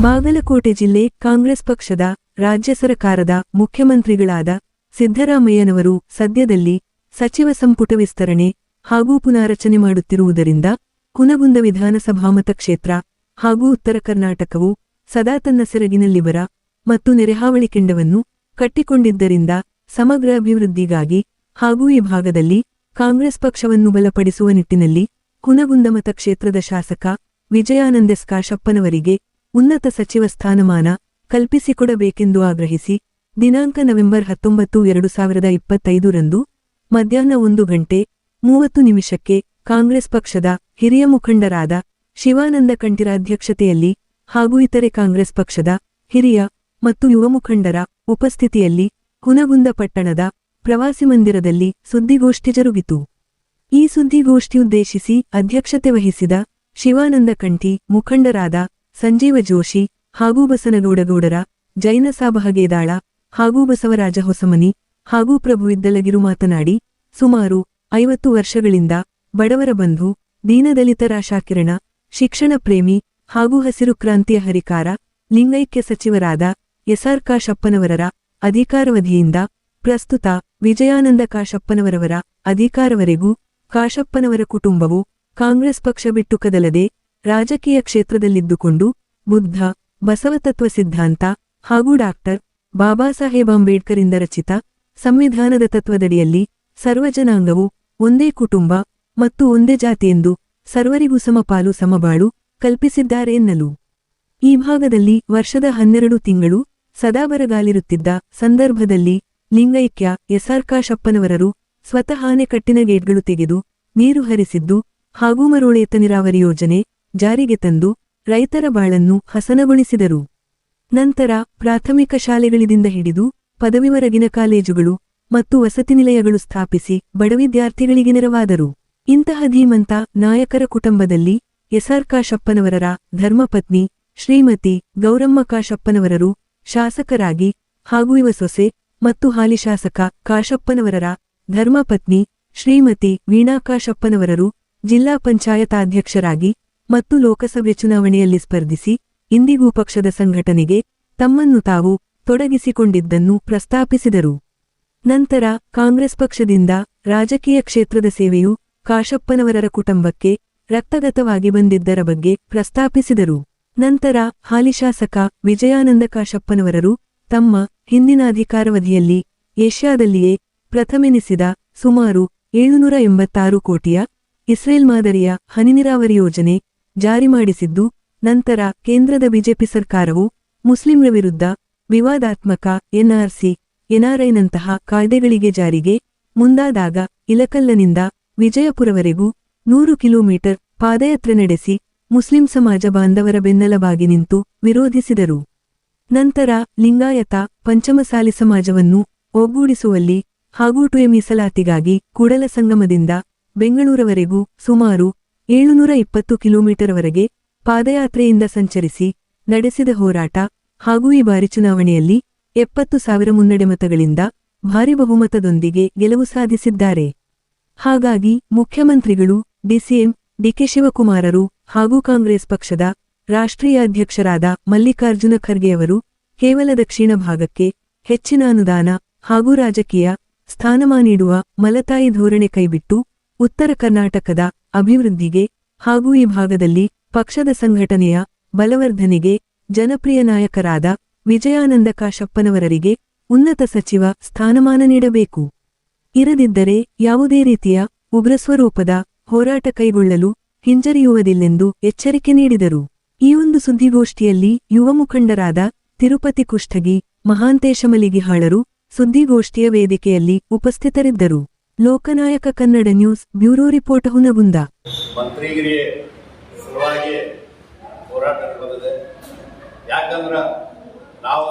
ಬಾಗಲಕೋಟೆ ಜಿಲ್ಲೆ ಕಾಂಗ್ರೆಸ್ ಪಕ್ಷದ ರಾಜ್ಯ ಸರಕಾರದ ಮುಖ್ಯಮಂತ್ರಿಗಳಾದ ಸಿದ್ದರಾಮಯ್ಯನವರು ಸದ್ಯದಲ್ಲಿ ಸಚಿವ ಸಂಪುಟ ವಿಸ್ತರಣೆ ಹಾಗೂ ಪುನಾರಚನೆ ಮಾಡುತ್ತಿರುವುದರಿಂದ ಕುನಗುಂದ ವಿಧಾನಸಭಾ ಮತಕ್ಷೇತ್ರ ಹಾಗೂ ಉತ್ತರ ಕರ್ನಾಟಕವು ಸದಾ ತನ್ನ ಸೆರಗಿನಲ್ಲಿ ಬರ ಮತ್ತು ನೆರೆಹಾವಳಿ ಕೆಂಡವನ್ನು ಕಟ್ಟಿಕೊಂಡಿದ್ದರಿಂದ ಸಮಗ್ರ ಅಭಿವೃದ್ಧಿಗಾಗಿ ಹಾಗೂ ಈ ಭಾಗದಲ್ಲಿ ಕಾಂಗ್ರೆಸ್ ಪಕ್ಷವನ್ನು ಬಲಪಡಿಸುವ ನಿಟ್ಟಿನಲ್ಲಿ ಕುನಗುಂದ ಮತಕ್ಷೇತ್ರದ ಶಾಸಕ ವಿಜಯಾನಂದ ಕಾಶಪ್ಪನವರಿಗೆ ಉನ್ನತ ಸಚಿವ ಸ್ಥಾನಮಾನ ಕಲ್ಪಿಸಿಕೊಡಬೇಕೆಂದು ಆಗ್ರಹಿಸಿ ದಿನಾಂಕ ನವೆಂಬರ್ 19, 2025 ರಂದು ಮಧ್ಯಾಹ್ನ 1:30 ಕಾಂಗ್ರೆಸ್ ಪಕ್ಷದ ಹಿರಿಯ ಮುಖಂಡರಾದ ಶಿವಾನಂದ ಕಂಠೀರ ಅಧ್ಯಕ್ಷತೆಯಲ್ಲಿ ಹಾಗೂ ಇತರೆ ಕಾಂಗ್ರೆಸ್ ಪಕ್ಷದ ಹಿರಿಯ ಮತ್ತು ಯುವ ಮುಖಂಡರ ಉಪಸ್ಥಿತಿಯಲ್ಲಿ ಕುನಗುಂದ ಪಟ್ಟಣದ ಪ್ರವಾಸಿ ಮಂದಿರದಲ್ಲಿ ಸುದ್ದಿಗೋಷ್ಠಿ ಜರುಗಿತು. ಈ ಸುದ್ದಿಗೋಷ್ಠಿಯುದ್ದೇಶಿಸಿ ಅಧ್ಯಕ್ಷತೆ ವಹಿಸಿದ ಶಿವಾನಂದ ಕಂಠಿ ಮುಖಂಡರಾದ ಸಂಜೀವ ಜೋಶಿ ಹಾಗೂ ಬಸನಗೌಡಗೌಡರ, ಜೈನಸಾಬ ಹಗೇದಾಳ ಹಾಗೂ ಬಸವರಾಜ ಹೊಸಮನಿ ಹಾಗೂ ಪ್ರಭು ಇದ್ದಲಗಿರು ಮಾತನಾಡಿ, ಸುಮಾರು 50 ವರ್ಷಗಳಿಂದ ಬಡವರ ಬಂಧು, ದೀನದಲಿತರ ಆಶಾಕಿರಣ, ಶಿಕ್ಷಣ ಪ್ರೇಮಿ ಹಾಗೂ ಹಸಿರು ಕ್ರಾಂತಿಯ ಹರಿಕಾರ ಲಿಂಗೈಕ್ಯ ಸಚಿವರಾದ ಎಸ್.ಆರ್. ಕಾಶಪ್ಪನವರರ ಅಧಿಕಾರವಧಿಯಿಂದ ಪ್ರಸ್ತುತ ವಿಜಯಾನಂದ ಕಾಶಪ್ಪನವರವರ ಅಧಿಕಾರವರೆಗೂ ಕಾಶಪ್ಪನವರ ಕುಟುಂಬವು ಕಾಂಗ್ರೆಸ್ ಪಕ್ಷ ಬಿಟ್ಟು ಕದಲದೆ ರಾಜಕೀಯ ಕ್ಷೇತ್ರದಲ್ಲಿದ್ದುಕೊಂಡು ಬುದ್ಧ, ಬಸವತತ್ವ ಸಿದ್ಧಾಂತ ಹಾಗೂ ಡಾಕ್ಟರ್ ಬಾಬಾ ಸಾಹೇಬ್ ಅಂಬೇಡ್ಕರಿಂದ ರಚಿತ ಸಂವಿಧಾನದ ತತ್ವದಡಿಯಲ್ಲಿ ಸರ್ವಜನಾಂಗವು ಒಂದೇ ಕುಟುಂಬ ಮತ್ತು ಒಂದೇ ಜಾತಿಯೆಂದು ಸರ್ವರಿಗೂ ಸಮಪಾಲು ಸಮಬಾಳು ಕಲ್ಪಿಸಿದ್ದಾರೆ ಎನ್ನಲು. ಈ ಭಾಗದಲ್ಲಿ ವರ್ಷದ 12 ತಿಂಗಳು ಸದಾ ಬರಗಾಲಿರುತ್ತಿದ್ದ ಸಂದರ್ಭದಲ್ಲಿ ಲಿಂಗೈಕ್ಯ ಎಸ್.ಆರ್. ಕಾಶಪ್ಪನವರರು ಸ್ವತಃ ಅಣೆಕಟ್ಟಿನ ಗೇಟ್ಗಳು ತೆಗೆದು ನೀರು ಹರಿಸಿದ್ದು ಹಾಗೂ ಮರುಳೇತ ನೀರಾವರಿ ಯೋಜನೆ ಜಾರಿಗೆ ತಂದು ರೈತರ ಬಾಳನ್ನು ಹಸನಗೊಳಿಸಿದರು. ನಂತರ ಪ್ರಾಥಮಿಕ ಶಾಲೆಗಳಿಂದ ಹಿಡಿದು ಪದವಿವರೆಗಿನ ಕಾಲೇಜುಗಳು ಮತ್ತು ವಸತಿ ನಿಲಯಗಳು ಸ್ಥಾಪಿಸಿ ಬಡ ವಿದ್ಯಾರ್ಥಿಗಳಿಗೆ ನೆರವಾದರು. ಇಂತಹ ಧೀಮಂತ ನಾಯಕರ ಕುಟುಂಬದಲ್ಲಿ ಎಸ್.ಆರ್. ಕಾಶಪ್ಪನವರರ ಧರ್ಮಪತ್ನಿ ಶ್ರೀಮತಿ ಗೌರಮ್ಮ ಕಾಶಪ್ಪನವರರು ಶಾಸಕರಾಗಿ ಹಾಗೂ ಯುವ ಸೊಸೆ ಮತ್ತು ಹಾಲಿ ಶಾಸಕ ಕಾಶಪ್ಪನವರರ ಧರ್ಮಪತ್ನಿ ಶ್ರೀಮತಿ ವೀಣಾ ಕಾಶಪ್ಪನವರರು ಜಿಲ್ಲಾ ಪಂಚಾಯತ್ ಅಧ್ಯಕ್ಷರಾಗಿ ಮತ್ತು ಲೋಕಸಭೆ ಚುನಾವಣೆಯಲ್ಲಿ ಸ್ಪರ್ಧಿಸಿ ಇಂದಿಗೂ ಪಕ್ಷದ ಸಂಘಟನೆಗೆ ತಮ್ಮನ್ನು ತಾವು ತೊಡಗಿಸಿಕೊಂಡಿದ್ದನ್ನು ಪ್ರಸ್ತಾಪಿಸಿದರು. ನಂತರ ಕಾಂಗ್ರೆಸ್ ಪಕ್ಷದಿಂದ ರಾಜಕೀಯ ಕ್ಷೇತ್ರದ ಸೇವೆಯು ಕಾಶಪ್ಪನವರರ ಕುಟುಂಬಕ್ಕೆ ರಕ್ತಗತವಾಗಿ ಬಂದಿದ್ದರ ಬಗ್ಗೆ ಪ್ರಸ್ತಾಪಿಸಿದರು. ನಂತರ ಹಾಲಿ ಶಾಸಕ ವಿಜಯಾನಂದ ಕಾಶಪ್ಪನವರರು ತಮ್ಮ ಹಿಂದಿನ ಅಧಿಕಾರವಧಿಯಲ್ಲಿ ಏಷ್ಯಾದಲ್ಲಿಯೇ ಪ್ರಥಮೆನಿಸಿದ ಸುಮಾರು 786 ಕೋಟಿಯ ಇಸ್ರೇಲ್ ಮಾದರಿಯ ಹನಿನೀರಾವರಿ ಯೋಜನೆ ಜಾರಿ ಮಾಡಿಸಿದ್ದು, ನಂತರ ಕೇಂದ್ರದ ಬಿಜೆಪಿ ಸರ್ಕಾರವು ಮುಸ್ಲಿಂರ ವಿರುದ್ಧ ವಿವಾದಾತ್ಮಕ ಎನ್ಆರ್ಸಿ, ಎನ್ಆರ್ಐನಂತಹ ಕಾಯ್ದೆಗಳಿಗೆ ಜಾರಿಗೆ ಮುಂದಾದಾಗ ಇಲಕಲ್ಲನಿಂದ ವಿಜಯಪುರವರೆಗೂ 100 ಕಿಲೋಮೀಟರ್ ಪಾದಯಾತ್ರೆ ನಡೆಸಿ ಮುಸ್ಲಿಂ ಸಮಾಜ ಬಾಂಧವರ ಬೆನ್ನೆಲುಬಾಗಿ ನಿಂತು ವಿರೋಧಿಸಿದರು. ನಂತರ ಲಿಂಗಾಯತ ಪಂಚಮಸಾಲಿ ಸಮಾಜವನ್ನು ಒಗ್ಗೂಡಿಸುವಲ್ಲಿ ಹಾಗೂ ಟುಎ ಮೀಸಲಾತಿಗಾಗಿ ಕೂಡಲ ಸಂಗಮದಿಂದ ಬೆಂಗಳೂರವರೆಗೂ ಸುಮಾರು 720 ಕಿಲೋಮೀಟರ್ವರೆಗೆ ಪಾದಯಾತ್ರೆಯಿಂದ ಸಂಚರಿಸಿ ನಡೆಸಿದ ಹೋರಾಟ ಹಾಗೂ ಈ ಬಾರಿ ಚುನಾವಣೆಯಲ್ಲಿ 70,000 ಮುನ್ನಡೆ ಮತಗಳಿಂದ ಭಾರಿ ಬಹುಮತದೊಂದಿಗೆ ಗೆಲುವು ಸಾಧಿಸಿದ್ದಾರೆ. ಹಾಗಾಗಿ ಮುಖ್ಯಮಂತ್ರಿಗಳು ಡಿಸಿಎಂ ಡಿಕೆ ಶಿವಕುಮಾರರು ಹಾಗೂ ಕಾಂಗ್ರೆಸ್ ಪಕ್ಷದ ರಾಷ್ಟ್ರೀಯ ಅಧ್ಯಕ್ಷರಾದ ಮಲ್ಲಿಕಾರ್ಜುನ ಖರ್ಗೆಯವರು ಕೇವಲ ದಕ್ಷಿಣ ಭಾಗಕ್ಕೆ ಹೆಚ್ಚಿನ ಅನುದಾನ ಹಾಗೂ ರಾಜಕೀಯ ಸ್ಥಾನಮಾನ ನೀಡುವ ಮಲತಾಯಿ ಧೋರಣೆ ಕೈಬಿಟ್ಟು ಉತ್ತರ ಕರ್ನಾಟಕದ ಅಭಿವೃದ್ಧಿಗೆ ಹಾಗೂ ಈ ಭಾಗದಲ್ಲಿ ಪಕ್ಷದ ಸಂಘಟನೆಯ ಬಲವರ್ಧನೆಗೆ ಜನಪ್ರಿಯ ನಾಯಕರಾದ ವಿಜಯಾನಂದ ಕಾಶಪ್ಪನವರರಿಗೆ ಉನ್ನತ ಸಚಿವ ಸ್ಥಾನಮಾನ ನೀಡಬೇಕು. ಇರದಿದ್ದರೆ ಯಾವುದೇ ರೀತಿಯ ಉಗ್ರಸ್ವರೂಪದ ಹೋರಾಟ ಕೈಗೊಳ್ಳಲು ಹಿಂಜರಿಯುವುದಿಲ್ಲೆಂದು ಎಚ್ಚರಿಕೆ ನೀಡಿದರು. ಈ ಒಂದು ಸುದ್ದಿಗೋಷ್ಠಿಯಲ್ಲಿ ಯುವ ಮುಖಂಡರಾದ ತಿರುಪತಿ ಕುಷ್ಟಗಿ, ಮಹಾಂತೇಶ ಮಲಿಗಿಹಾಳರು ಸುದ್ದಿಗೋಷ್ಠಿಯ ವೇದಿಕೆಯಲ್ಲಿ ಉಪಸ್ಥಿತರಿದ್ದರು. Lokanayaka Kannada news bureau report Hungund. ಮಂತ್ರಿಗಿರಿ ಸಲುವಾಗಿ ಹೋರಾಟ ನಡೆದಿದೆ. ಯಾಕಂದ್ರೆ ನಾವು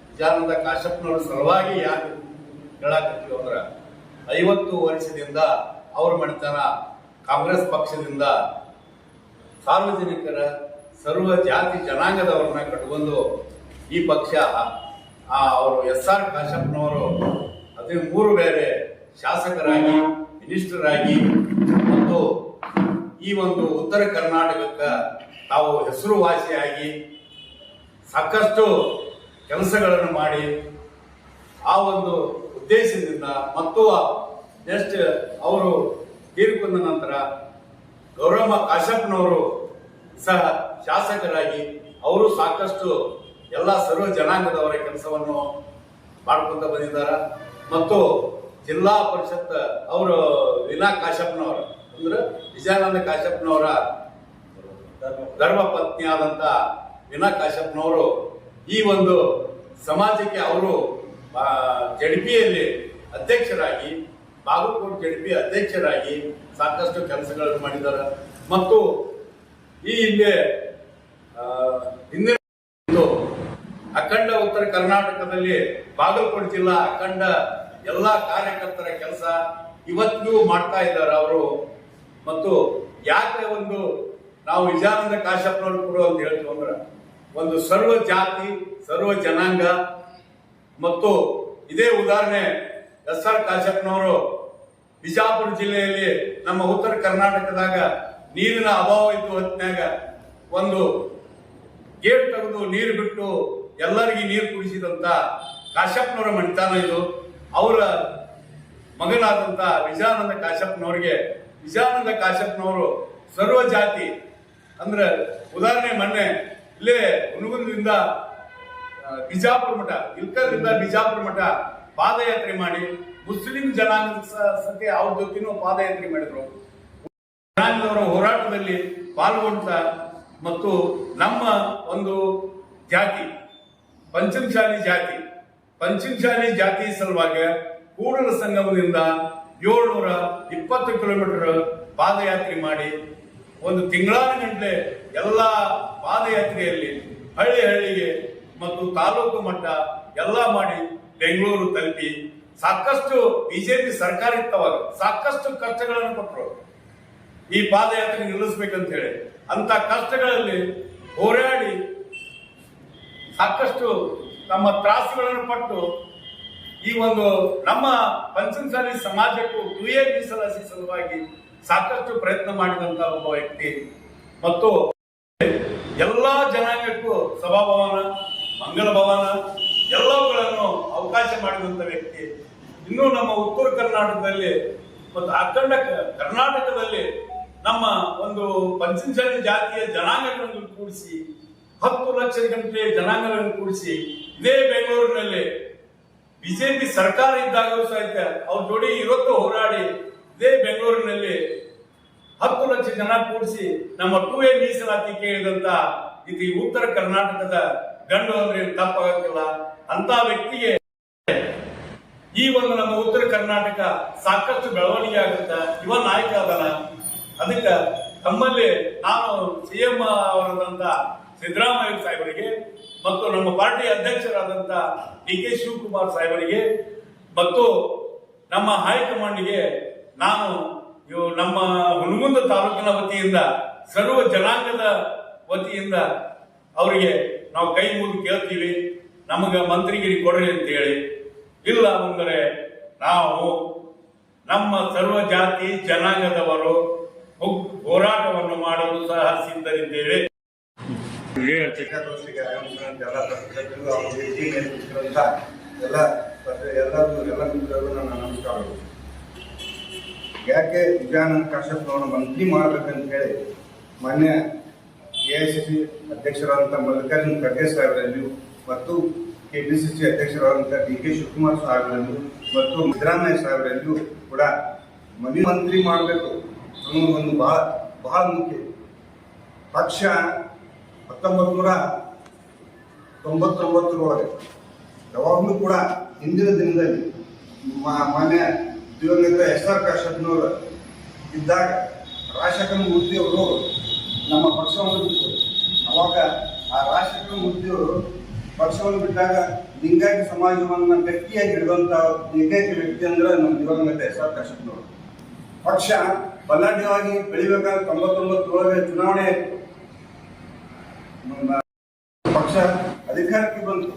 ವಿಜಯಾನಂದ ಕಾಶಪ್ಪನವ್ರ ಸಲುವಾಗಿ ಯಾಕೆ ಹೇಳಾಕತ್ತೀವಿ ಅಂದ್ರೆ 50 ವರ್ಷದಿಂದ ಅವ್ರ ಮನೆತನ ಕಾಂಗ್ರೆಸ್ ಪಕ್ಷದಿಂದ ಸಾರ್ವಜನಿಕರ ಸರ್ವ ಜಾತಿ ಜನಾಂಗದವ್ರನ್ನ ಕಟ್ಕೊಂಡು ಈ ಪಕ್ಷ ಅವರು ಎಸ್.ಆರ್. ಕಾಶಪ್ಪನವರು 13 ಬೇರೆ ಶಾಸಕರಾಗಿ, ಮಿನಿಸ್ಟರ್ ಆಗಿ ಮತ್ತು ಈ ಒಂದು ಉತ್ತರ ಕರ್ನಾಟಕಕ್ಕೆ ತಾವು ಹೆಸರುವಾಸಿಯಾಗಿ ಸಾಕಷ್ಟು ಕೆಲಸಗಳನ್ನು ಮಾಡಿ ಆ ಒಂದು ಉದ್ದೇಶದಿಂದ ಮತ್ತು ನೆಕ್ಸ್ಟ್ ಅವರು ತೀರ್ಕೊಂಡ ನಂತರ ಗೌರಮ್ಮ ಕಾಶ್ಯಪ್ನವರು ಸಹ ಶಾಸಕರಾಗಿ ಅವರು ಸಾಕಷ್ಟು ಎಲ್ಲ ಸರ್ವ ಜನಾಂಗದವರ ಕೆಲಸವನ್ನು ಮಾಡ್ಕೊಂತ ಬಂದಿದ್ದಾರೆ. ಮತ್ತು ಜಿಲ್ಲಾ ಪರಿಷತ್ ಅವರು ವೀಣಾ ಕಾಶ್ಯಪ್ನವರ ಅಂದ್ರೆ ವಿಜಯಾನಂದ ಕಾಶ್ಯಪ್ನವರ ಧರ್ಮಪತ್ನಿ ಆದಂತ ವೀಣಾ ಕಾಶ್ಯಪ್ನವರು ಈ ಒಂದು ಸಮಾಜಕ್ಕೆ ಅವರು ಜಡ್ಪಿಯಲ್ಲಿ ಅಧ್ಯಕ್ಷರಾಗಿ ಬಾಗಲಕೋಟೆ ಜಡ್ಪಿ ಅಧ್ಯಕ್ಷರಾಗಿ ಸಾಕಷ್ಟು ಕೆಲಸಗಳನ್ನು ಮಾಡಿದ್ದಾರೆ. ಮತ್ತು ಈ ಹಿಂದೆ ಅಖಂಡ ಉತ್ತರ ಕರ್ನಾಟಕದಲ್ಲಿ ಬಾಗಲಕೋಟೆ ಜಿಲ್ಲಾ ಅಖಂಡ ಎಲ್ಲಾ ಕಾರ್ಯಕರ್ತರ ಕೆಲಸ ಇವತ್ತಿಗೂ ಮಾಡ್ತಾ ಇದ್ದಾರೆ ಅವರು. ಮತ್ತು ಯಾಕೆ ಒಂದು ನಾವು ವಿಜಯಾನಂದ ಕಾಶ್ಯಪ್ನವರು ಕೂಡ ಅಂತ ಹೇಳ್ತೀವಿ ಅಂದ್ರೆ ಒಂದು ಸರ್ವ ಜಾತಿ ಸರ್ವ ಜನಾಂಗ ಮತ್ತು ಇದೇ ಉದಾಹರಣೆ SR ಕಾಶ್ಯಪ್ನವರು ಬಿಜಾಪುರ ಜಿಲ್ಲೆಯಲ್ಲಿ ನಮ್ಮ ಉತ್ತರ ಕರ್ನಾಟಕದಾಗ ನೀರಿನ ಅಭಾವ ಇದ್ದು ಹೊತ್ತಿನಾಗ ಒಂದು ಗೇಟ್ ತೆಗೆದು ನೀರು ಬಿಟ್ಟು ಎಲ್ಲರಿಗೂ ನೀರು ಕುಡಿಸಿದಂತ ಕಾಶ್ಯಪ್ನವರ ಮಣಿತಾನ ಇದು. ಅವರ ಮಗನಾದಂತ ವಿಜಯಾನಂದ ಕಾಶ್ಯಪ್ನವರಿಗೆ ವಿಜಯಾನಂದ ಕಾಶ್ಯಪ್ನವರು ಸರ್ವ ಜಾತಿ ಅಂದ್ರೆ ಉದಾಹರಣೆ ಮೊನ್ನೆ ಇಲ್ಲೇ ಹುನಗುಂದದಿಂದ ಬಿಜಾಪುರ ಮಠ ಇಲ್ಕಲ್ದಿಂದ ಬಿಜಾಪುರ ಮಠ ಪಾದಯಾತ್ರೆ ಮಾಡಿ ಮುಸ್ಲಿಂ ಜನಾಂಗದ ಸತಿ ಅವ್ರ ಜೊತೆನೂ ಪಾದಯಾತ್ರೆ ಮಾಡಿದ್ರು. ಜನಾಂಗದವರ ಹೋರಾಟದಲ್ಲಿ ಪಾಲ್ಗೊಂಡ ಮತ್ತು ನಮ್ಮ ಒಂದು ಜಾತಿ ಪಂಚಮಶಾಲಿ ಜಾತಿ ಸಲುವಾಗಿ ಕೂಡಲ ಸಂಗಮದಿಂದ 720 ಕಿಲೋಮೀಟರ್ ಪಾದಯಾತ್ರೆ ಮಾಡಿ ಒಂದು ತಿಂಗಳಾನುಗಂಟೆ ಎಲ್ಲ ಪಾದಯಾತ್ರೆಯಲ್ಲಿ ಹಳ್ಳಿಗೆ ಮತ್ತು ತಾಲೂಕು ಮಟ್ಟ ಎಲ್ಲ ಮಾಡಿ ಬೆಂಗಳೂರು ತಲುಪಿ ಸಾಕಷ್ಟು ಬಿಜೆಪಿ ಸರ್ಕಾರ ಇತ್ತವಾಗ ಸಾಕಷ್ಟು ಕಷ್ಟಗಳನ್ನು ಕೊಟ್ಟರು ಈ ಪಾದಯಾತ್ರೆ ನಿಲ್ಲಿಸ್ಬೇಕಂತ ಹೇಳಿ. ಅಂತ ಕಷ್ಟಗಳಲ್ಲಿ ಹೋರಾಡಿ ಸಾಕಷ್ಟು ತಮ್ಮ ತ್ರಾಸುಗಳನ್ನು ಪಟ್ಟು ಈ ಒಂದು ನಮ್ಮ ಪಂಚಮಸಾಲಿ ಸಮಾಜಕ್ಕೂ 2A ಮೀಸಲಾತಿ ಸಲುವಾಗಿ ಸಾಕಷ್ಟು ಪ್ರಯತ್ನ ಮಾಡಿದಂತ ಒಬ್ಬ ವ್ಯಕ್ತಿ. ಮತ್ತು ಎಲ್ಲಾ ಜನಾಂಗಕ್ಕೂ ಸಭಾಭವನ ಮಂಗಲ ಭವನ ಎಲ್ಲವುಗಳನ್ನು ಅವಕಾಶ ಮಾಡಿದಂತ ವ್ಯಕ್ತಿ. ಇನ್ನು ನಮ್ಮ ಉತ್ತರ ಕರ್ನಾಟಕದಲ್ಲಿ ಮತ್ತು ಅಖಂಡ ಕರ್ನಾಟಕದಲ್ಲಿ ನಮ್ಮ ಒಂದು ಪಂಚಮಸಾಲಿ ಜಾತಿಯ ಜನಾಂಗಗಳನ್ನು ಕೂಡಿಸಿ 10 ಲಕ್ಷ ಗಂಟೆ ಜನಾಂಗಗಳನ್ನು ಕೂಡಿಸಿ ಇದೇ ಬೆಂಗಳೂರಿನಲ್ಲಿ ಬಿಜೆಪಿ ಸರ್ಕಾರ ಇದ್ದಾಗಲೂ ಸಹಿತ ಅವ್ರ ಜೋಡಿ ಇವತ್ತು ಹೋರಾಡಿ ಇದೇ ಬೆಂಗಳೂರಿನಲ್ಲಿ 10 ಲಕ್ಷ ಜನ ಕೂಡಿಸಿ ನಮ್ಮ 2A ಮೀಸಲಾತಿ ಕೇಳಿದಂತ ಇದು ಉತ್ತರ ಕರ್ನಾಟಕದ ಗಂಡು ಅಂದ್ರೆ ತಪ್ಪಾಗಕ್ಕಿಲ್ಲ. ಅಂತ ವ್ಯಕ್ತಿಗೆ ಈ ಒಂದು ನಮ್ಮ ಉತ್ತರ ಕರ್ನಾಟಕ ಸಾಕಷ್ಟು ಬೆಳವಣಿಗೆ ಆಗುತ್ತ ಯುವ ನಾಯಕ ಅದನ. ಅದಕ್ಕೆ ತಮ್ಮಲ್ಲಿ ನಾನು CM ಅವರಾದಂತ ಸಿದ್ದರಾಮಯ್ಯ ಸಾಹೇಬರಿಗೆ ಮತ್ತು ನಮ್ಮ ಪಾರ್ಟಿ ಅಧ್ಯಕ್ಷರಾದಂತ DK ಶಿವಕುಮಾರ್ ಸಾಹೇಬರಿಗೆ ಮತ್ತು ನಮ್ಮ ಹೈಕಮಾಂಡ್ಗೆ ನಾನು ನಮ್ಮ ಹುನಗುಂದ ತಾಲೂಕಿನ ವತಿಯಿಂದ ಸರ್ವ ಜನಾಂಗದ ವತಿಯಿಂದ ಅವರಿಗೆ ನಾವು ಕೈ ಮುಗಿದು ಕೇಳ್ತೀವಿ, ನಮಗ ಮಂತ್ರಿಗಿರಿ ಕೊಡ್ರಿ ಅಂತ ಹೇಳಿ. ಇಲ್ಲ ಅಂದರೆ ನಾವು ನಮ್ಮ ಸರ್ವ ಜಾತಿ ಜನಾಂಗದವರು ಹೋರಾಟವನ್ನು ಮಾಡಲು ಸಹ ಸಿದ್ಧರಿದ್ದೇವೆ. ನನ್ನ ನಮಸ್ಕಾರಗಳು. ಯಾಕೆ ವಿಜಯಾನಂದ ಕಾಶ್ಯಪ್ನವರನ್ನು ಮಂತ್ರಿ ಮಾಡಬೇಕಂತ ಹೇಳಿ ಮಾನ್ಯ AICC ಅಧ್ಯಕ್ಷರಾದಂಥ ಮಲ್ಲಿಕಾರ್ಜುನ ಖರ್ಗೆ ಸಾಹೇಬರಲ್ಲಿಯೂ ಮತ್ತು KPCC ಅಧ್ಯಕ್ಷರಾದಂಥ DK ಶಿವಕುಮಾರ್ ಸಾಹೇಬರಲ್ಲಿಯೂ ಮತ್ತು ಸಿದ್ದರಾಮಯ್ಯ ಸಾಹೇಬರಲ್ಲಿಯೂ ಕೂಡ ಮಂತ್ರಿ ಮಾಡಬೇಕು ಅನ್ನೋದು ಒಂದು ಬಹಳ ಮುಖ್ಯ. ಪಕ್ಷ 1999 ಯಾವಾಗಲೂ ಕೂಡ ಹಿಂದಿನ ದಿನದಲ್ಲಿ ಮಾನ್ಯ ದಿವಂಗತ SR ಕಾಶ್ಯಪ್ನವರು ಇದ್ದಾಗ ರಾಜಶೇಖರ ಮೂರ್ತಿ ಅವರು ನಮ್ಮ ಪಕ್ಷವನ್ನು ಬಿಟ್ಟರು. ಅವಾಗ ಆ ರಾಜಶೇಖರ ಮೂರ್ತಿ ಅವರು ಪಕ್ಷವನ್ನು ಬಿಟ್ಟಾಗ ಲಿಂಗಾಯತ ಸಮಾಜವನ್ನು ಗಟ್ಟಿಯಾಗಿ ಹಿಡಿದಂತ ಏಕೈಕ ವ್ಯಕ್ತಿ ಅಂದ್ರೆ ನಮ್ಮ ದಿವಂಗತ SR ಕಾಶ್ಯಪ್ನವರು. ಪಕ್ಷ ಬಲಾಢ್ಯವಾಗಿ ಬೆಳಿಬೇಕಾದ 99 ಚುನಾವಣೆ ಪಕ್ಷ ಅಧಿಕಾರಕ್ಕೆ ಬಂತು.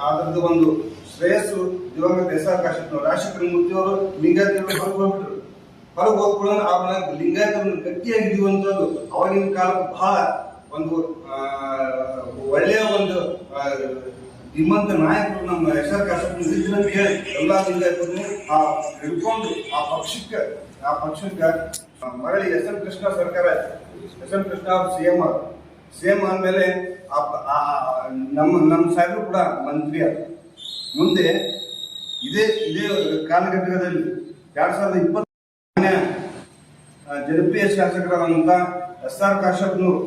ಅದರದ್ದು ಒಂದು ಶ್ರೇಯಸ್ಸು ದಿವಂಗತ SR ಕಾಶ್ಯಪ್ನವರು. ರಾಜಶೇಖರ ಮೂರ್ತಿ ಅವರು ಲಿಂಗಾಯತರು ಹೊರಗೆ ಹೋಗ್ಬಿಡೋದು ಅವ್ರನ್ನ ಲಿಂಗಾಯತರನ್ನು ಗಟ್ಟಿಯಾಗಿ ಹಿಡಿಯುವಂಥದ್ದು ಅವಾಗಿನ ಕಾಲಕ್ಕೆ ಬಹಳ ಒಂದು ಒಳ್ಳೆಯ ಒಂದು ಧೀಮಂತ ನಾಯಕರು ನಮ್ಮ ಎಸ್ ಆರ್ ಕಾಶಪ್ಪನ ಇದ್ರು ಅಂತ ಹೇಳಿ ಎಲ್ಲ ಲಿಂಗಾಯತರು ಹಿಡ್ಕೊಂಡು ಆ ಪಕ್ಷಕ್ಕೆ ಮರಳಿ ಎಸ್ ಎಂ ಕೃಷ್ಣ ಸರ್ಕಾರ, ಎಸ್ ಎಂ ಕೃಷ್ಣ ಅವರು ಸಿಎಂ ಆದ್ಮೇಲೆ ನಮ್ಮ ಸಾಹೇಬರು ಕೂಡ ಮಂತ್ರಿ ಆದ್ರು. ಮುಂದೆ ಇದೇ ಕಾಲಘಟ್ಟದಲ್ಲಿ 2020 ಜನಪ್ರಿಯ ಶಾಸಕರಾದಂತ ಎಸ್ ಆರ್ ಕಾಶಪ್ಪನವರು,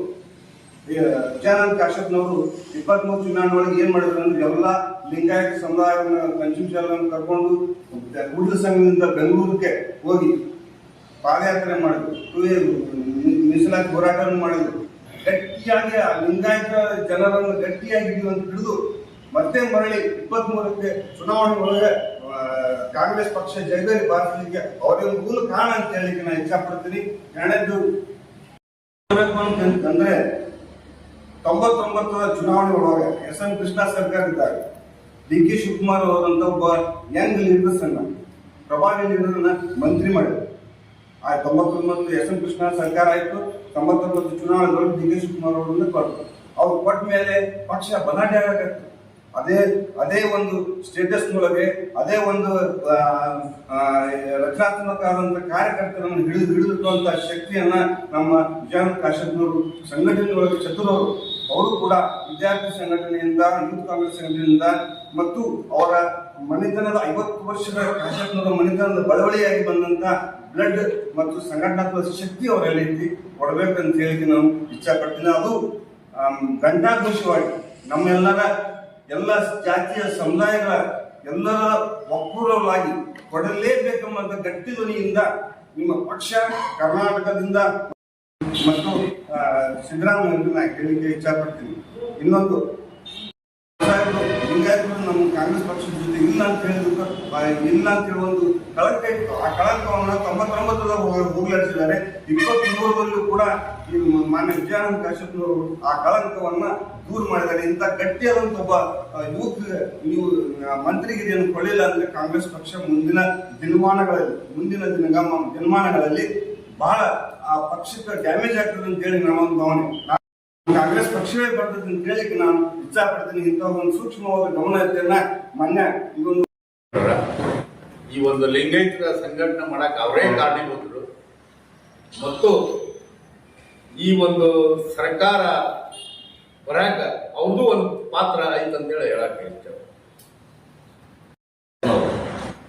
ವಿಜಯಾನಂದ ಕಾಶಪ್ಪನವರು 23 ಚುನಾವಣೆ ಒಳಗೆ ಏನ್ ಮಾಡಿದ್ರು ಅಂದ್ರೆ ಎಲ್ಲ ಲಿಂಗಾಯತ ಸಮುದಾಯವನ್ನು ಪಂಚಮಶಾಲೆಯನ್ನು ಕರ್ಕೊಂಡು ಕೂಡಲ ಸಂಘದಿಂದ ಬೆಂಗಳೂರಿಗೆ ಹೋಗಿ ಪಾದಯಾತ್ರೆ ಮಾಡಿದ್ರು, ಮೀಸಲಾತಿ ಹೋರಾಟ ಮಾಡಿದ್ರು. ಗಟ್ಟಿಯಾಗಿ ಆ ಲಿಂಗಾಯತ ಜನರನ್ನು ಗಟ್ಟಿಯಾಗಿ ಹಿಡಿದು ಮತ್ತೆ ಮರಳಿ 23ಕ್ಕೆ ಚುನಾವಣೆ ಒಳಗೆ ಕಾಂಗ್ರೆಸ್ ಪಕ್ಷ ಜಯಬೇರಿ ಬಾರಿಸಲಿಕ್ಕೆ ಅವರಿಗೆ ಮೂಲ ಕಾರಣ ಅಂತ ಹೇಳಿಕ್ಕೆ ನಾನು ಇಚ್ಛಪಡ್ತೀನಿ. ಎರಡನೇದು ಅಂತಂದ್ರೆ 99ರ ಚುನಾವಣೆ ಒಳಗೆ ಎಸ್ ಎಂ ಕೃಷ್ಣ ಸರ್ಕಾರ ಇದ್ದಾಗ ಡಿ ಕೆ ಶಿವಕುಮಾರ್ ಅವರಂತ ಒಬ್ಬ ಯಂಗ್ ಲೀಡರ್ಸ್ ಅನ್ನ, ಪ್ರಭಾವಿ ಲೀಡರ್ನ ಮಂತ್ರಿ ಮಾಡಿದ್ರು. ಆ 99 ಎಸ್ ಎಂ ಕೃಷ್ಣ ಸರ್ಕಾರ ಆಯ್ತು. 99 ಚುನಾವಣೆಗಳು ಡಿ ಕೆ ಶಿವಕುಮಾರ್ ಅವರನ್ನ ಕೊಟ್ಟರು. ಅವ್ರು ಕೊಟ್ಟ ಮೇಲೆ ಪಕ್ಷ ಬಲಾಢ್ಯ ಆಗತ್ತೆ. ಅದೇ ಒಂದು ಸ್ಟೇಟಸ್ ನೊಳಗೆ ಅದೇ ಒಂದು ರಚನಾತ್ಮಕ ಆದಂತ ಕಾರ್ಯಕರ್ತರನ್ನು ಹಿಡಿದಿಟ್ಟುವಂತ ಶಕ್ತಿಯನ್ನ ನಮ್ಮ ವಿಜಯಾನಂದ ಕಾಶಪ್ಪನವರು ಸಂಘಟನೆಯೊಳಗೆ ಚತುರವರು. ಅವರು ಕೂಡ ವಿದ್ಯಾರ್ಥಿ ಸಂಘಟನೆಯಿಂದ, ಯೂತ್ ಕಾಂಗ್ರೆಸ್ ಸಂಘಟನೆಯಿಂದ ಮತ್ತು ಅವರ ಮನೆತನದ 50 ವರ್ಷದ ಕಾಶಪ್ಪನವರ ಮನೆತನದ ಬಳವಳಿಯಾಗಿ ಬಂದಂತ ಬ್ಲಡ್ ಮತ್ತು ಸಂಘಟನಾತ್ಮಕ ಶಕ್ತಿ ಅವರಲ್ಲಿ ಕೊಡಬೇಕಂತ ಹೇಳಿಕ್ಕೆ ನಾನು ಇಚ್ಛಪಡ್ತೀನಿ. ಅದು ಘಂಟಾಘೋಷವಾಗಿ ನಮ್ಮೆಲ್ಲರ ಎಲ್ಲ ಜಾತಿಯ ಸಮುದಾಯಗಳ ಎಲ್ಲರ ಒಕ್ಕೂರವಾಗಿ ಕೊಡಲೇಬೇಕೆಂಬಂತ ಗಟ್ಟಿ ಧ್ವನಿಯಿಂದ ನಿಮ್ಮ ಪಕ್ಷ ಕರ್ನಾಟಕದಿಂದ ಮತ್ತು ಸಿದ್ದರಾಮಯ್ಯ ನಾನು ಹೇಳಿಕೆ ಇಚ್ಛಪಡ್ತೀನಿ. ಇನ್ನೊಂದು ಲಿಂಗಾಯತರು ನಮ್ಮ ಕಾಂಗ್ರೆಸ್ ಪಕ್ಷದ ಜೊತೆ ಇಲ್ಲ ಅಂತ ಹೇಳಿ ಒಂದು ಕಳಂಕ ಇತ್ತು. ಆ ಕಳಂಕವನ್ನು 99 ಹೋಗ್ಲಾಡಿಸಿದ್ದಾರೆ. 23ರಲ್ಲೂ ಕೂಡ ಈ ಮಾನ್ಯ ವಿಜಯಾನಂದ ಕಾಶಪ್ಪನವರು ಆ ಕಳಂಕವನ್ನ ದೂರ ಮಾಡಿದ್ದಾರೆ. ಇಂಥ ಗಟ್ಟಿಯಾದಂತ ಒಬ್ಬ ಯುವಕ ನೀವು ಮಂತ್ರಿಗಿರಿಯನ್ನು ಕೊಡಲಿಲ್ಲ ಅಂದ್ರೆ ಕಾಂಗ್ರೆಸ್ ಪಕ್ಷ ಮುಂದಿನ ದಿನಮಾನಗಳಲ್ಲಿ ಬಹಳ ಆ ಪಕ್ಷಕ್ಕೆ ಡ್ಯಾಮೇಜ್ ಆಗ್ತದೆ ಅಂತ ಹೇಳಿ ನಮ್ಮ ಒಂದು ಭಾವನೆ. ಕಾಂಗ್ರೆಸ್ ಪಕ್ಷವೇ ಬರ್ತದೆ ಅಂತ ಹೇಳಿಕ್ಕೆ ನಾನು ಇಚ್ಛಪಡ್ತೀನಿ. ಇಂಥ ಒಂದು ಸೂಕ್ಷ್ಮವಾದ ಗಮನತೆಯನ್ನ ಮಾನ್ಯ ಈ ಒಂದು ಲಿಂಗಾಯತರ ಸಂಘಟನೆ ಮಾಡಕ್ ಅವರೇ ಕಾರಣೀಭೂತರು ಮತ್ತು ಈ ಒಂದು ಸರ್ಕಾರ ಬರಾಕ ಅವ್ರದ್ದು ಒಂದು ಪಾತ್ರ ಐತೆ ಅಂತೇಳಿ ಹೇಳಕ್ ಇಷ್ಟ.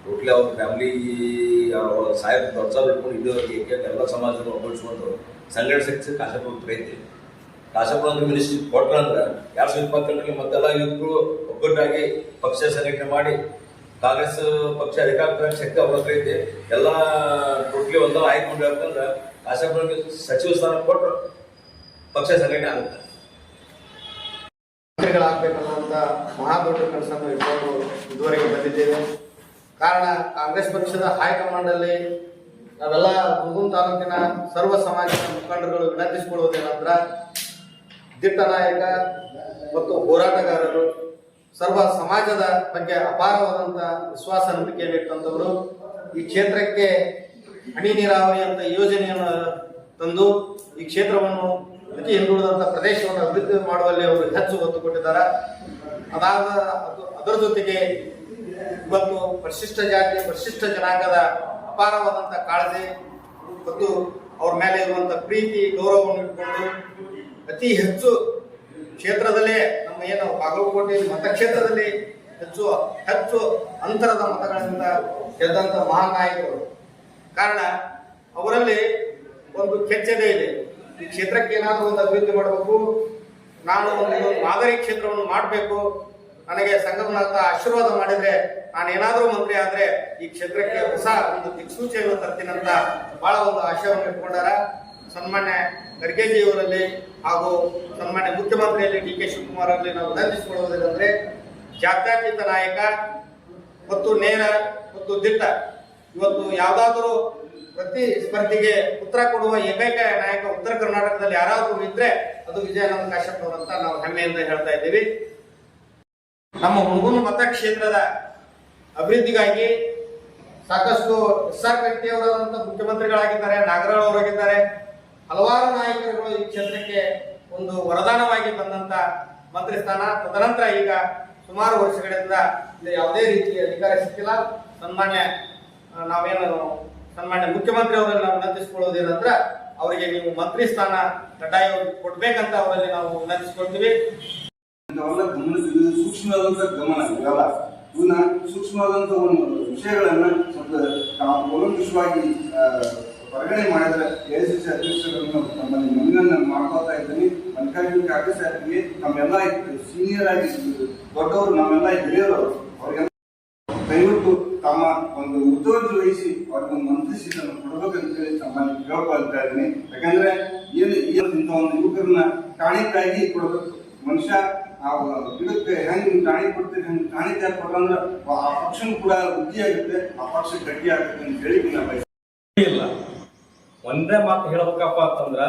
ಟೋಟ್ಲಿ ಅವ್ರ ಫ್ಯಾಮಿಲಿ ಸಾಹೇಬ್ ಪ್ರೋತ್ಸಾಹ ಇಟ್ಕೊಂಡು ಇದುವರೆಗೆ ಎಲ್ಲ ಸಮಾಜವನ್ನು ಒಗ್ಗೂಡಿಸ್ಕೊಂಡು ಸಂಘಟಿಸಕ್ಕೆ ಕಾಶಪ್ಪ ಐತಿ. ಕಾಶಪ್ಪ ಅಂದ್ರೆ ಮಿನಿಸ್ಟ್ರಿ ಕೊಟ್ರ ಅಂದ್ರೆ 2022ರಲ್ಲಿ ಮತ್ತೆಲ್ಲ ಯುವಕರು ಒಗ್ಗಟ್ಟಾಗಿ ಪಕ್ಷ ಸಂಘಟನೆ ಮಾಡಿ ಕಾಂಗ್ರೆಸ್ ಪಕ್ಷ ಅಧಿಕಾರ ಶಕ್ತಿ ಅವ್ರ ಹತ್ರ ಐತಿ. ಎಲ್ಲ ಟೋಟ್ಲಿ ಒಂದಲ್ಲ ಆಯ್ಕೊಂಡು ಹೇಳ್ತಂದ್ರೆ ಕಾಶಪ್ಪನಿಗೆ ಸಚಿವ ಸ್ಥಾನ ಕೊಟ್ಟರು ಪಕ್ಷ ಸಂಘಟನೆ ಆಗುತ್ತೆ. ಮಂತ್ರಿಗಳಾಗಬೇಕನ್ನುವಂತ ಮಹಾದೊಡ್ಡ ಕೆಲಸವನ್ನು ಇಟ್ಕೊಂಡು ಇದುವರೆಗೆ ಬಂದಿದ್ದೇವೆ. ಕಾರಣ ಕಾಂಗ್ರೆಸ್ ಪಕ್ಷದ ಹೈಕಮಾಂಡ್ ಅಲ್ಲಿ ನಾವೆಲ್ಲ ಹುಣಸೂರು ತಾಲೂಕಿನ ಸರ್ವ ಸಮಾಜದ ಮುಖಂಡರುಗಳು ವಿನಂತಿಸಿಕೊಳ್ಳುವುದೇನಂದ್ರ ದಿಟ್ಟ ನಾಯಕ ಮತ್ತು ಹೋರಾಟಗಾರರು, ಸರ್ವ ಸಮಾಜದ ಬಗ್ಗೆ ಅಪಾರವಾದಂತ ವಿಶ್ವಾಸ ನಂಬಿಕೆಯನ್ನು ಇಟ್ಟಂತವರು ಈ ಕ್ಷೇತ್ರಕ್ಕೆ ಹನಿ ನೀರಾವರಿ ಅಂತ ಯೋಜನೆಯನ್ನು ತಂದು ಈ ಕ್ಷೇತ್ರವನ್ನು ಅತಿ ಹಿಂದುಳಿದಂತ ಪ್ರದೇಶವನ್ನು ಅಭಿವೃದ್ಧಿ ಮಾಡುವಲ್ಲಿ ಅವರು ಹೆಚ್ಚು ಒತ್ತು ಕೊಟ್ಟಿದ್ದಾರೆ. ಅದರ ಜೊತೆಗೆ ಇವತ್ತು ಪರಿಶಿಷ್ಟ ಜಾತಿ ಪರಿಶಿಷ್ಟ ಜನಾಂಗದ ಅಪಾರವಾದಂತ ಕಾಳಜಿ ಮತ್ತು ಅವ್ರ ಮೇಲೆ ಇರುವಂತ ಪ್ರೀತಿ ಗೌರವವನ್ನು ಇಟ್ಕೊಂಡು ಅತಿ ಹೆಚ್ಚು ಕ್ಷೇತ್ರದಲ್ಲೇ ನಮ್ಮ ಏನು ಬಾಗಲಕೋಟೆ ಮತಕ್ಷೇತ್ರದಲ್ಲಿ ಹೆಚ್ಚು ಅಂತರದ ಮತಗಳಿಂದ ಗೆದ್ದಂತ ಮಹಾನ್ ನಾಯಕರು. ಕಾರಣ ಅವರಲ್ಲಿ ಒಂದು ಕೆಚ್ಚದೆ ಇದೆ. ಈ ಕ್ಷೇತ್ರಕ್ಕೆ ಏನಾದರೂ ಒಂದು ಅಭಿವೃದ್ಧಿ ಮಾಡಬೇಕು, ನಾನು ಒಂದು ಮಾದರಿ ಕ್ಷೇತ್ರವನ್ನು ಮಾಡಬೇಕು, ನನಗೆ ಸಂಗಮನಾಥ ಆಶೀರ್ವಾದ ಮಾಡಿದ್ರೆ ನಾನು ಏನಾದರೂ ಮಂತ್ರಿ ಆದ್ರೆ ಈ ಕ್ಷೇತ್ರಕ್ಕೆ ಹೊಸ ಒಂದು ದಿಕ್ಸೂಚಿಯನ್ನು ತರ್ತೀನಂತ ಬಹಳ ಒಂದು ಆಶಯವನ್ನು ಇಟ್ಕೊಂಡಾರ. ಸನ್ಮಾನ್ಯ ಖರ್ಗೆಜಿಯವರಲ್ಲಿ ಹಾಗೂ ಸನ್ಮಾನ್ಯ ಮುಖ್ಯಮಂತ್ರಿಯಲ್ಲಿ ಡಿ ಕೆ ಶಿವಕುಮಾರ್ ಅವರಲ್ಲಿ ನಾವು ವಿನಂತಿಸಿಕೊಳ್ಳುವುದೇನೆಂದ್ರೆ ಜಾತ್ಯತೀತ ನಾಯಕ ಮತ್ತು ನೇರ ಮತ್ತು ದಿಟ್ಟ. ಇವತ್ತು ಯಾವುದಾದರೂ ಪ್ರತಿ ಸ್ಪರ್ಧಿಗೆ ಉತ್ತರ ಕೊಡುವ ಏಕೈಕ ನಾಯಕ ಉತ್ತರ ಕರ್ನಾಟಕದಲ್ಲಿ ಯಾರಾದರೂ ಇದ್ರೆ ಅದು ವಿಜಯಾನಂದ ಕಾಶಪ್ಪನವರಂತ ನಾವು ಹೆಮ್ಮೆಯಿಂದ ಹೇಳ್ತಾ ಇದ್ದೀವಿ. ನಮ್ಮ ಹುಣಗೂರು ಮತಕ್ಷೇತ್ರದ ಅಭಿವೃದ್ಧಿಗಾಗಿ ಸಾಕಷ್ಟು ಎಸ್ ಆರ್ ಕಟ್ಟಿಯವರಾದಂತ ಮುಖ್ಯಮಂತ್ರಿಗಳಾಗಿದ್ದಾರೆ, ನಾಗರಾಳ್ ಅವರಾಗಿದ್ದಾರೆ, ಹಲವಾರು ನಾಯಕರುಗಳು ಈ ಕ್ಷೇತ್ರಕ್ಕೆ ಒಂದು ವರದಾನವಾಗಿ ಬಂದಂತ ಮಂತ್ರಿ ಸ್ಥಾನ. ತದನಂತರ ಈಗ ಸುಮಾರು ವರ್ಷಗಳಿಂದ ಇಲ್ಲಿ ಯಾವುದೇ ರೀತಿಯ ಅಧಿಕಾರ ಸಿಕ್ಕಿಲ್ಲ. ಸನ್ಮಾನ್ಯ ಮುಖ್ಯಮಂತ್ರಿ ಅವರಲ್ಲಿ ನಾವು ವಿನಂತಿಸಿಕೊಳ್ಳುವುದೇನಂದ್ರೆ ಅವರಿಗೆ ನೀವು ಮಂತ್ರಿ ಸ್ಥಾನ ಕಡ್ಡಾಯವಾಗಿ ಕೊಡ್ಬೇಕಂತ ಅವರಲ್ಲಿ ನಾವು ವಿನಂತಿಸಿಕೊಳ್ತೀವಿ. ಸೂಕ್ಷ್ಮವಾದಂತ ಗಮನ ಇವೆಲ್ಲ ಇವನ್ನ ಸೂಕ್ಷ್ಮವಾದಂತ ಒಂದು ವಿಷಯಗಳನ್ನ ಸ್ವಲ್ಪ ನಾವು ಕೂಲಂಕಷವಾಗಿ ಹೊರಗಡೆ ಮಾಡಿದ್ರೆ ಎಐಸಿಸಿ ಅಧ್ಯಕ್ಷರನ್ನು ನಮ್ಮಲ್ಲಿ ಮನವಿಯನ್ನ ಮಾಡ್ಕೋತಾ ಇದ್ದೀನಿ. ಮಲ್ಲಿಕಾರ್ಜುನ ಖರ್ಗೆ ಸಾಹೇಬ್ರಿಗೆ ನಮ್ಮೆಲ್ಲ ಸೀನಿಯರ್ ಆಗಿ ದೊಡ್ಡವರು, ನಮ್ಮೆಲ್ಲ ಹಿರಿಯರು, ಅವ್ರಿಗೆಲ್ಲ ದಯವಿಟ್ಟು ತಮ್ಮ ಒಂದು ಮುತುವರ್ಜಿ ವಹಿಸಿ ಅವ್ರಿಗೊಂದು ಮಂತ್ರಿ ಸೀಟನ್ನು ಕೊಡಬೇಕಂತ ಹೇಳಿ ತಮ್ಮಲ್ಲಿ ಕೇಳ್ಕೊಳ್ತಾ ಇದ್ದೀನಿ. ಯಾಕಂದ್ರೆ ಏನು ಇಂಥ ಒಂದು ಯುವಕರನ್ನ ಕಾಣಿಕಾಗಿ ಕೊಡಬೇಕು. ಮನುಷ್ಯ ಆ ಗಿಡಕ್ಕೆ ಹೆಂಗ್ ಟಾಣಿ ಕೊಡ್ತೀರಿ ಹಂಗೆ ಟಾಣಿ ತಯಾರು ಕೊಡ್ರಂದ್ರೆ ಆ ಪಕ್ಷನು ಕೂಡ ವೃದ್ಧಿ ಆಗುತ್ತೆ, ಆ ಪಕ್ಷ ಗಟ್ಟಿ ಆಗುತ್ತೆ ಅಂತ ಹೇಳಿ ಇಲ್ಲ. ಒಂದೇ ಮಾತು ಹೇಳ್ಬೇಕಪ್ಪ ಅಂತಂದ್ರ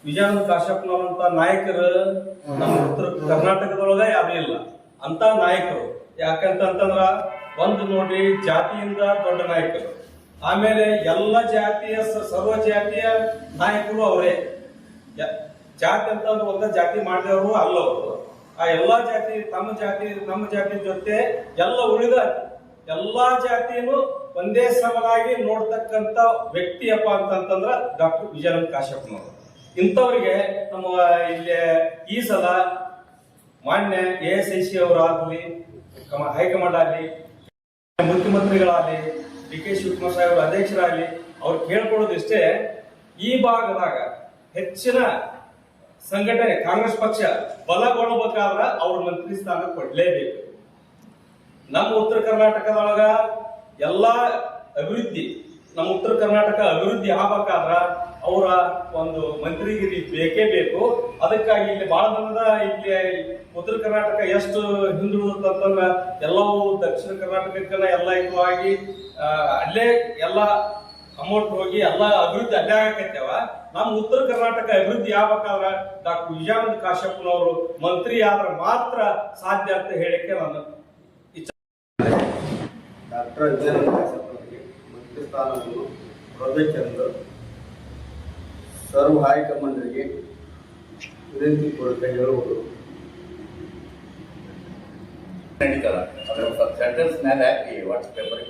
ವಿಜಯಾನಂದ ಕಾಶ್ಯಪ್ನವರಂತ ನಾಯಕರು ನಮ್ಮ ಉತ್ತರ ಕರ್ನಾಟಕದೊಳಗ ಯಾರು ಇಲ್ಲ ಅಂತ ನಾಯಕರು. ಯಾಕಂತಂದ್ರ ಒಂದು ನೋಡಿ, ಜಾತಿಯಿಂದ ದೊಡ್ಡ ನಾಯಕರು, ಆಮೇಲೆ ಎಲ್ಲ ಜಾತಿಯ ಸರ್ವ ಜಾತಿಯ ನಾಯಕರು ಅವರೇ. ಜಾತಿ ಅಂತಂದ್ರೆ ಒಂದ ಜಾತಿ ಮಾಡಿದವರು ಅಲ್ಲ ಅವರು. ಆ ಎಲ್ಲಾ ಜಾತಿ ನಮ್ಮ ಜಾತಿ ಜೊತೆ ಎಲ್ಲ ಉಳಿದ ಎಲ್ಲಾ ಜಾತಿಯನ್ನು ಒಂದೇ ಸಮನಾಗಿ ನೋಡ್ತಕ್ಕಂತ ವ್ಯಕ್ತಿಯಪ್ಪ ಅಂತಂತಂದ್ರ ಡಾಕ್ಟರ್ ವಿಜಯಾನಂದ ಕಾಶ್ಯಪ್ನವರು. ಇಂಥವ್ರಿಗೆ ನಮ್ಮ ಇಲ್ಲಿ ಈ ಸಲ ಮಾನ್ಯ ಎಐಸಿಸಿ ಅವರಾಗಲಿ, ಹೈಕಮಾಂಡ್ ಆಗಲಿ, ಮುಖ್ಯಮಂತ್ರಿಗಳಾಗಲಿ, ಡಿ.ಕೆ. ಶಿವಕುಮಾರ್ ಸಾಹೇಬ್ ಅಧ್ಯಕ್ಷರಾಗಲಿ, ಅವ್ರು ಕೇಳ್ಕೊಳ್ಳೋದು ಇಷ್ಟೇ, ಈ ಭಾಗದಾಗ ಹೆಚ್ಚಿನ ಸಂಘಟನೆ ಕಾಂಗ್ರೆಸ್ ಪಕ್ಷ ಬಲಗೊಳ್ಳಬೇಕಾದ್ರ ಅವ್ರ ಮಂತ್ರಿ ಸ್ಥಾನ ಕೊಡ್ಲೇಬೇಕು. ನಮ್ಮ ಉತ್ತರ ಕರ್ನಾಟಕದೊಳಗ ಎಲ್ಲಾ ಅಭಿವೃದ್ಧಿ, ನಮ್ಮ ಉತ್ತರ ಕರ್ನಾಟಕ ಅಭಿವೃದ್ಧಿ ಆಗ್ಬೇಕಾದ್ರ ಅವರ ಒಂದು ಮಂತ್ರಿಗಿರಿ ಬೇಕೇ ಬೇಕು. ಅದಕ್ಕಾಗಿ ಇಲ್ಲಿ ಬಹಳ ದಿನದ ಇಲ್ಲಿ ಉತ್ತರ ಕರ್ನಾಟಕ ಎಷ್ಟು ಹಿಂದುಳಿದಂತಂದ್ರ ಎಲ್ಲವೂ ದಕ್ಷಿಣ ಕರ್ನಾಟಕಕ್ಕನ ಎಲ್ಲ ಇದು ಆಗಿ ಅಲ್ಲೇ ಎಲ್ಲ ಅಮೌಂಟ್ ಹೋಗಿ ಎಲ್ಲ ಅಭಿವೃದ್ಧಿ ಅಲ್ಲೇ ಆಗಕತ್ತೇವ. ನಮ್ಮ ಉತ್ತರ ಕರ್ನಾಟಕ ಅಭಿವೃದ್ಧಿ ಆಗ್ಬೇಕಾದ್ರ ಡಾಕ್ಟರ್ ವಿಜಯಾನಂದ ಕಾಶ್ಯಪ್ನವರು ಮಂತ್ರಿ ಆದ್ರೆ ಮಾತ್ರ ಸಾಧ್ಯ ಅಂತ ಹೇಳಿಕೆ ನಾನು ಡಾಕ್ಟರ್ ವಿಜಯಾನಂದ ಕಾಶ್ಯಪ್ನವರಿಗೆ ಮಂತ್ರಿ ಸ್ಥಾನವನ್ನು ಕೊಡಬೇಕೆಂದು ಸರ್ವ ಹೈಕಮಾಂಡ್ರಿಗೆ ವಿನಂತಿ ಪೂರ್ವಕ ಹೇಳುವುದು ನಡೀತದ. ಅದ್ರ ಸೆಂಟೆನ್ಸ್ ಮೇಲೆ ಹಾಕಿ ವಾಟ್ಸ್ ಪೇಪರ್